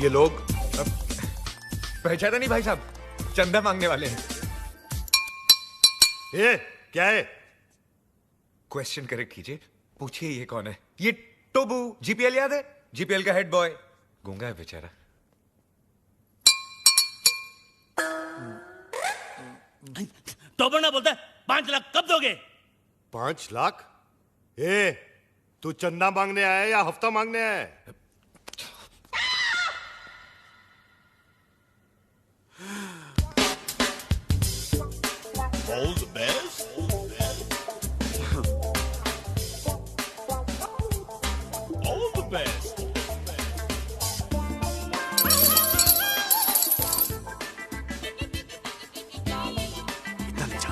ये लोग पहचाना नहीं भाई साहब, चंदा मांगने वाले हैं। ये क्या है? क्वेश्चन करेक्ट कीजिए, पूछिए ये कौन है? ये टोबू, जीपीएल याद है? जीपीएल का हेड बॉय, गूंगा है बेचारा। टोबू ना बोलता है 5 लाख कब दोगे? 5 लाख? तू चंदा मांगने आया है या हफ्ता मांगने आया है? All the best. All the best. इतना ले जा,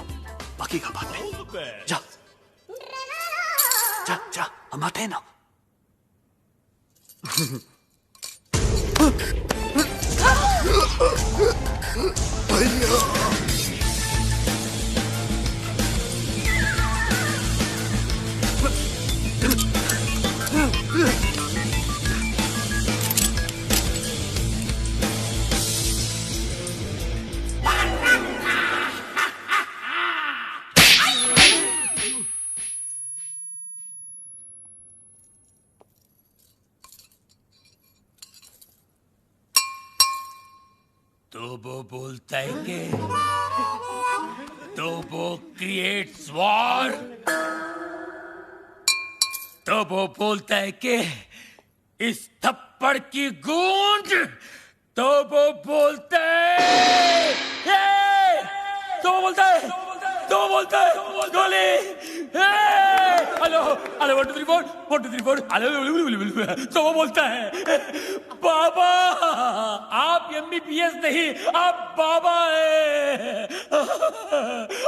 बाकी का बाद में। All the best. जा जा जा, हम आते हैं ना। तो वो बोलता है कि तो वो क्रिएट्स वॉर। तो वो बोलता है कि इस थप्पड़ की गूंज। तो वो बोलता है तो वो बोलता है गोली। Hello hello 1 2 3 4 1 2 3 4 hello. तो वो बोलता है बाबा, आप एमबीबीएस नहीं, आप बाबा है।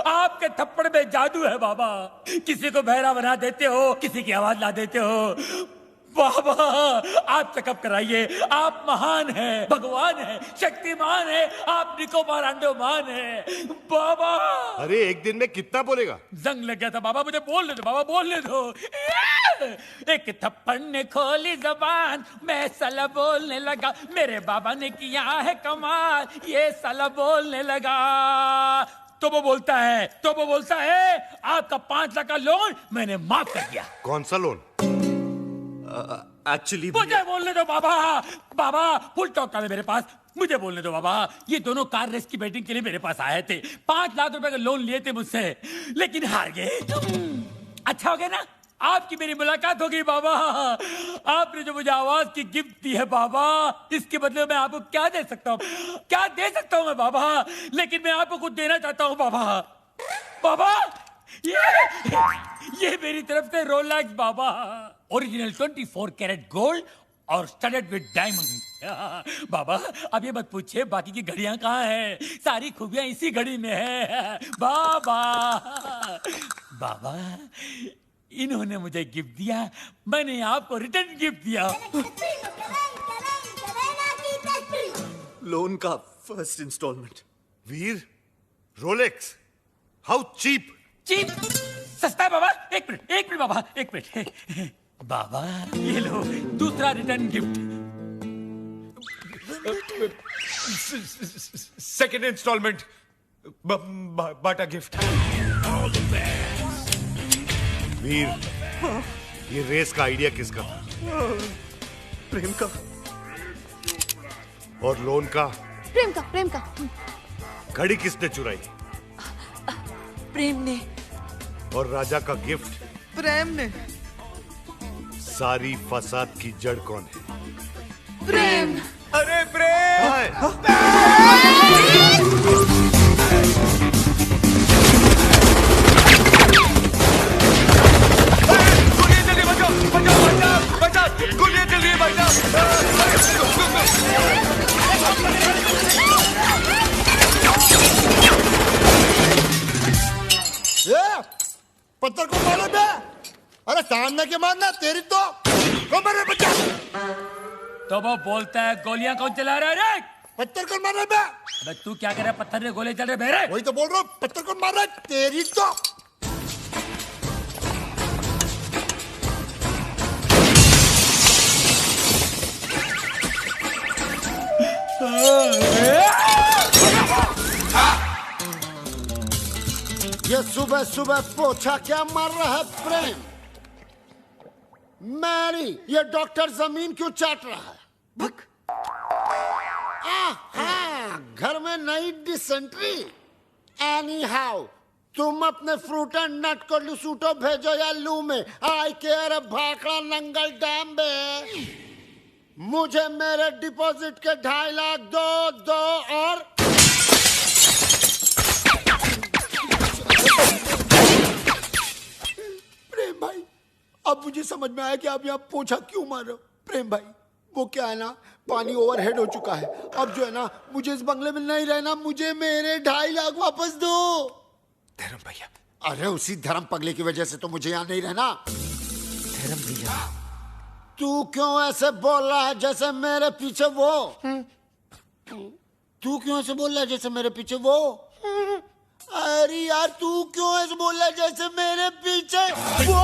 आपके थप्पड़ में जादू है बाबा। किसी को बहरा बना देते हो, किसी की आवाज ला देते हो। बाबा आप चेकअप कराइए, आप महान हैं, भगवान हैं, शक्तिमान हैं, आप निकोबार अंडोमान हैं बाबा। अरे एक दिन में कितना बोलेगा? जंग लग गया था बाबा, मुझे बोलने दो बाबा, बोलने दो। एक थप्पड़ ने खोली जबान, मैं साला बोलने लगा। मेरे बाबा ने किया है कमाल, ये साला बोलने लगा। तो वो बोलता है आपका 5 लाख का लोन मैंने माफ कर दिया। कौन सा लोन? एक्चुअली मुझे बोलने दो बाबा फुल टॉक था मेरे पास, मुझे बोलने दो बाबा। ये दोनों कार रेस की बैटिंग के लिए मेरे पास आए थे, 5 लाख रुपए का लोन लिए थे मुझसे, लेकिन हार गए। अच्छा हो गया ना, आपकी मेरी मुलाकात हो गई बाबा। आपने जो मुझे आवाज की गिफ्ट दी है बाबा, इसके बदले में आपको क्या दे सकता हूँ मैं बाबा। लेकिन मैं आपको कुछ देना चाहता हूँ बाबा। ये मेरी तरफ से रोलेक्स बाबा, ओरिजिनल 24 कैरेट गोल्ड और स्टडेड विद डायमंड। बाबा अब ये मत पूछिए बाकी की घड़ियां कहाँ हैं, सारी खूबियां इसी घड़ी में है बाबा। इन्होंने मुझे गिफ्ट दिया, मैंने आपको रिटर्न गिफ्ट दिया। लोन का first instalment. Veer, Rolex, how cheap. Cheap सस्ता है बाबा। एक मिनट बाबा, एक मिनट बाबा, ये लो दूसरा रिटर्न गिफ्ट। सेकेंड इंस्टॉलमेंट, बाटा गिफ्ट। वीर, ये रेस का आइडिया किसका था? प्रेम का। और लोन का? प्रेम का। घड़ी किसने चुराई? प्रेम ने। और राजा का गिफ्ट? प्रेम ने। सारी फसाद की जड़ कौन है? प्रेम। अरे प्रेम! गुलिया जल्दी बचाओ! पत्थर को मारो बे! अरे सामने के मारना तेरी तो मेरे बच्चा। तो वो बोलता है गोलियां कौन चला रहा है रे? पत्थर को मार रहा बे। अबे तू क्या कर रहा है, पत्थर ने गोले चल रहे बेरे? वही तो बोल रहा हूँ, पत्थर को मार रहा है तेरी तो। ये सुबह सुबह पोछा क्या मार रहा है प्रेम? मैरी, ये डॉक्टर जमीन क्यों चाट रहा है? घर में नई डिसेंट्री। एनी हाउ, तुम अपने फ्रूट एंड नट को लुसूटो भेजो या लू में। आई केयर भाखड़ा नंगल डैम बे। मुझे मेरे डिपॉजिट के 2.5 लाख दो और प्रेम भाई, अब मुझे समझ में आया कि आप यहाँ पोछा क्यों मार रहे हो। प्रेम भाई, वो क्या है ना, पानी ओवरहेड हो चुका है। अब जो है ना, मुझे इस बंगले में नहीं रहना। मुझे मेरे 2.5 लाख वापस दो। धर्म भैया, अरे उसी धर्म पगले की वजह से तो मुझे यहाँ नहीं रहना। धर्म भैया, तू क्यों ऐसे बोल रहा है जैसे मेरे पीछे वो? तू क्यों ऐसे बोल रहा है जैसे मेरे पीछे वो? अरे यार, तू क्यों ऐसे बोल रहा है जैसे मेरे पीछे वो?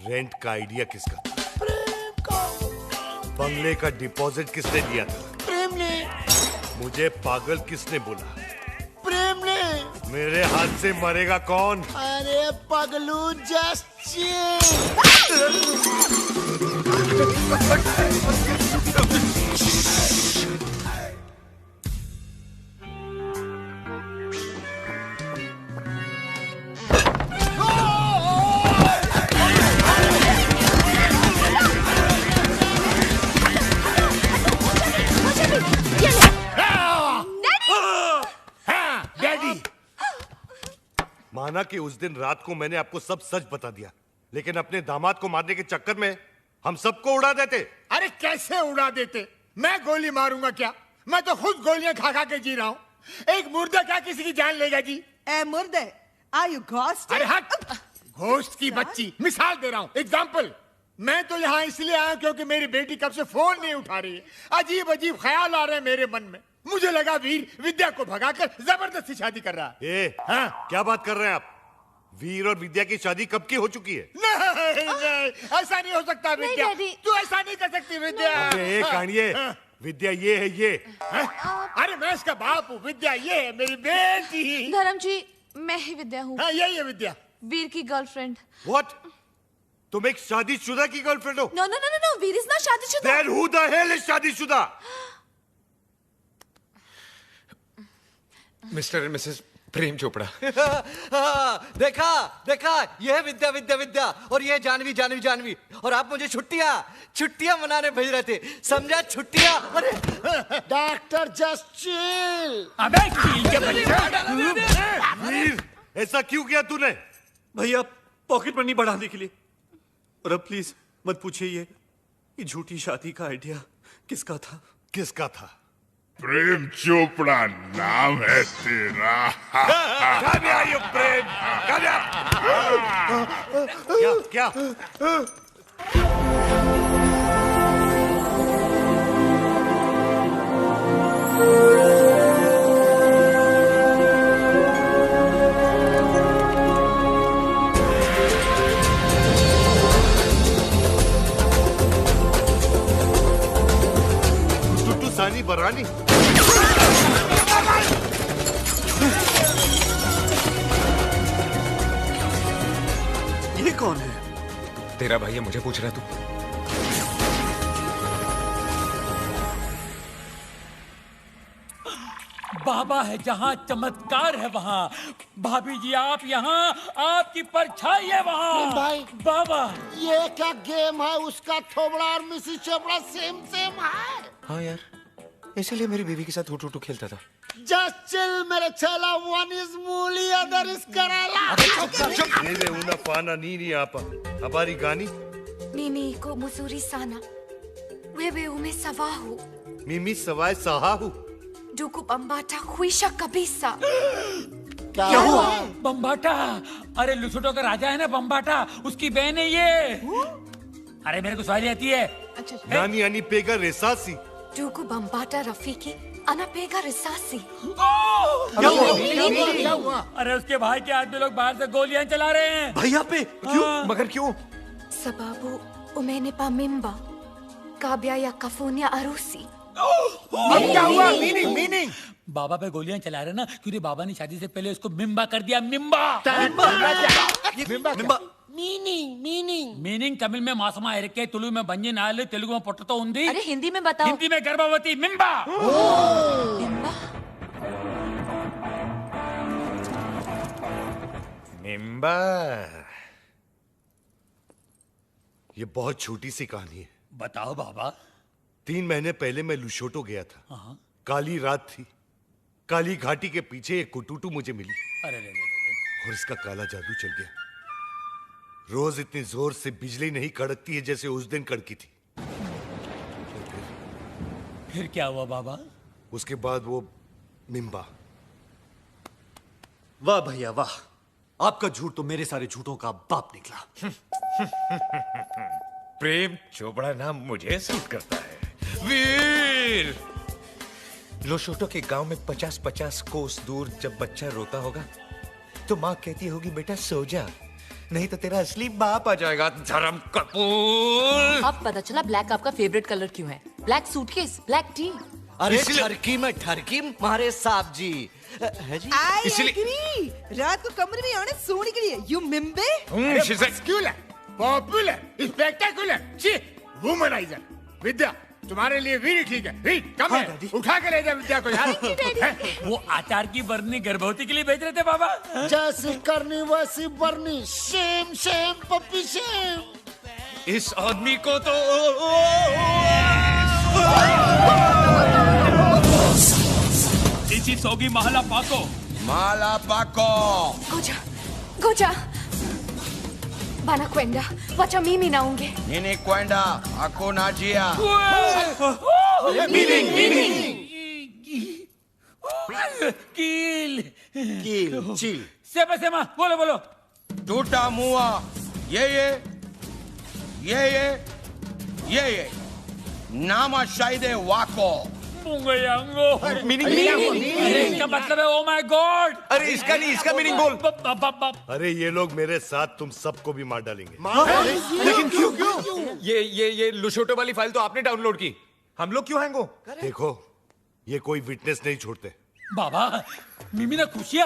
रेंट का आइडिया किसका था? प्रेम का। बंगले का डिपॉजिट किसने दिया था? प्रेम ने। मुझे पागल किसने बोला? प्रेम ने। मेरे हाथ से मरेगा कौन? अरे पगलू, जस्ट चिल। माना कि उस दिन रात को मैंने आपको सब सच बता दिया, लेकिन अपने दामाद को मारने के चक्कर में हम सबको उड़ा देते। अरे कैसे उड़ा देते? मैं गोली मारूंगा क्या? मैं तो खुद गोलियां खा खा के जी रहा हूँ। एक मुर्दा क्या किसी की जान लेगा जी? ए मुर्दे, आर यू घोस्ट? अरे हट, घोस्ट की बच्ची। मिसाल दे रहा हूँ, एग्जाम्पल। मैं तो यहाँ इसलिए आया क्योंकि मेरी बेटी कब से फोन नहीं उठा रही है। अजीब अजीब ख्याल आ रहे हैं मेरे मन में। मुझे लगा वीर विद्या को भगाकर जबरदस्ती शादी कर रहा है। हाँ? क्या बात कर रहे हैं आप? वीर और विद्या की शादी कब की हो चुकी है? नहीं, ऐसा नहीं हो सकता विद्या। डैडी। तू ऐसा नहीं कर सकती विद्या। अबे कानिए, विद्या ये है ये। अरे मैं इसका बाप हूँ, विद्या ये है मेरी बेटी। धर्म जी, मैं ही विद्या हूँ, हाँ यही है विद्या। वीर की गर्लफ्रेंड। What? तुम एक शादीशुदा की गर्लफ्रेंड हो? No no no no, Veer is not शादीशुदा। Then who the hell is शादीशुदा? Mister and missus Prem Chopra. देखा देखा, ये है विद्या विद्या विद्या, और ये है जानवी जानवी जानवी। और आप मुझे छुट्टियां मनाने भेज रहे थे, समझा? छुट्टियां। अरे डॉक्टर, जस्ट चिल। अबे कील के बच्चा। वीर, ऐसा क्यों किया तूने? भैया, पॉकेट मनी बढ़ाने के लिए। और अब प्लीज मत पूछिए ये झूठी शादी का आइडिया किसका था? किसका था? प्रेम चोपड़ा नाम है तेरा। प्रेम, क्या क्या? टुटू सानी बरानी। ये कौन है? तेरा भाई है, मुझे पूछ रहा तू? बाबा है जहाँ चमत्कार है वहाँ। भाभी जी आप यहाँ, आपकी परछाई है वहाँ। भाई, बाबा, ये क्या गेम है? उसका थोबड़ा और मिसिस चोपड़ा सेम सेम है। हाँ यार, इसीलिए मेरी बीवी के साथ हुटू खेलता था। जस्ट चिल मेरे चेला। वन इज मूली, अदर इज करेला। Nene una pana nini hapa. Habari gani? Mimi iko mzuri sana. Wewe umesahau. Mimi sawai sahahu. Ndugu Bambata huisha kabisa. क्या हुआ? बम्बाटा। अरे लुसुटो का राजा है ना बम्बाटा, उसकी बहन है ये। अरे मेरे को सवारी आती है। Nani anipega risasi. Ndugu Bambata Rafiki anapiga risasi. क्या हुआ? अरे उसके भाई के आदमी लोग बाहर से गोलियां चला रहे हैं। भैया पे क्यों? मगर क्यों? Sababu umenipa mimba kabla ya kufanya harusi. अब क्या हुआ? मीनिंग मीनिंग बाबा पे गोलियां चला रहे ना क्योंकि बाबा ने शादी से पहले उसको मिम्बा कर दिया। मिम्बा मीनिंग तमिल में मासमा इरके, तुलु में बंजी नाले, तेलुगु में पोटतो उंदी, अरे हिंदी में बताओ। हिंदी में गर्भवती। मिम्बा। मिम्बा। ये बहुत छोटी सी कहानी है। बताओ बाबा। 3 महीने पहले मैं लुशोटो गया था। काली रात थी। काली घाटी के पीछे एक कुटुटू मुझे मिली अरे और इसका काला जादू चल गया। रोज इतनी जोर से बिजली नहीं कड़कती है जैसे उस दिन कड़की थी। फिर क्या हुआ बाबा? उसके बाद वो मिम्बा। वाह भैया वाह, आपका झूठ तो मेरे सारे झूठों का बाप निकला। प्रेम चोपड़ा नाम मुझे सूट करता है। वीर लोशोटो के गांव में 50-50 कोस दूर जब बच्चा रोता होगा तो माँ कहती होगी बेटा सो जा, नहीं तो तेरा असली बाप आ जाएगा। धर्म कपूर। अब पता चला ब्लैक आपका फेवरेट कलर क्यों है। Black suitcase, black T. अरे ठरकी में ठरकी मारे साहब जी है जी। I रात को कमरे में आने सोने के लिए। यू मिम्बे। Popular, spectacular, womanizer. विद्या तुम्हारे लिए वीर ठीक है। वीर कम है, उठा के ले जा विद्या को यार। वो आचार की बरनी गर्भवती के लिए भेज रहे थे बाबा। जैसी करनी वैसी बरनी। Shame shame puppy shame. इस आदमी को तो इसी सोगी महला पाको। माला पाको। गोजा Bana kwenda, wacha mimi naonge. Nini kwenda? Hakuna njia. Kill. Chill. Sema, बोलो। टूटा मुआ। ये नामा शायदे वाको। मुंगयांगो। मीनिंग अरे इसका मतलब है ओ माय गॉड। अरे इसका नहीं, इसका मीनिंग बोल। अरे ये लोग मेरे साथ तुम सबको भी मार डालेंगे। लेकिन क्यों? ये लुशोटो वाली फाइल तो आपने डाउनलोड की, हम लोग क्यों हैंग हो? देखो ये कोई विटनेस नहीं छोड़ते। बाबा मिमी ना खुशिया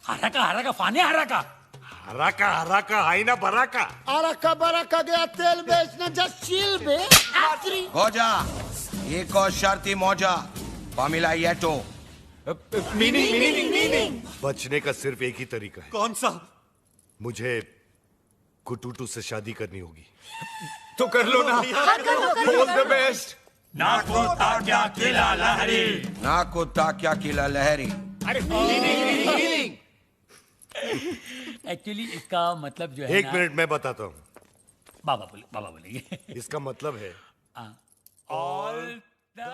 हरा का फाने हरा का हाई ना बरा का। अरका बरका गया तेल बेचने जस्ट चिल बे। हो जा। एक और शर्ती मौजा। पामिला येटो। मीनिंग। बचने का सिर्फ एक ही तरीका है। कौन सा? मुझे कुटुटू से शादी करनी होगी। तो कर लो ना। All the best. ना कुत्ता क्या किला लहरी। अरे मीनिंग। एक्चुअली इसका मतलब जो है एक मिनट मैं बताता हूँ। बाबा बोलेंगे। इसका मतलब है all the